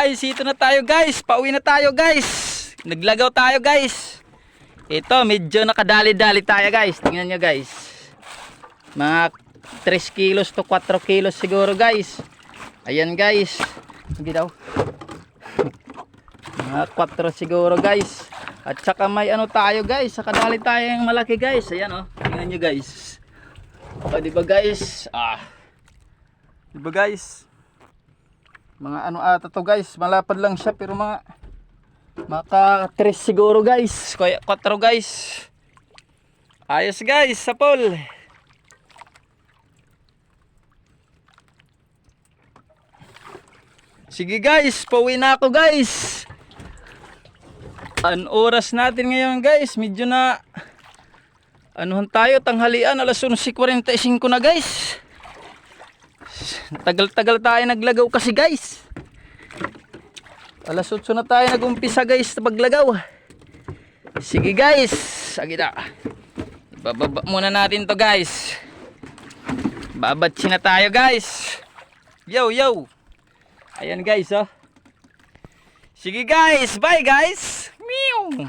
Guys, ito na tayo guys. Pauwi na tayo guys. Naglagaw tayo guys. Ito, medyo nakadali-dali tayo guys. Tingnan nyo guys. Mga 3 kilos to 4 kilos siguro guys. Ayan guys. Hindi daw. Mga 4 siguro guys. At saka may ano tayo guys. Nakadali tayo yung malaki guys. Ayan oh. Tingnan nyo guys. O diba guys. Diba guys. Mga ano ata to guys. Malapad lang siya pero mga maka 3 siguro guys. Kaya 4 guys. Ayos guys. Sapol. Sige guys. Pauwi na ako guys. Ang oras natin ngayon guys. Medyo na anuhan tayo. Tanghalian. Alas 11:45 na guys. Tagal-tagal tayo naglagaw kasi guys. Alas 8 na tayo nag-umpisa guys sa paglagaw. Sige guys. Sige na. Bababa muna natin to guys. Babatsi na tayo guys. Yo yo. Ayan guys oh. Sige guys. Bye guys. Meow.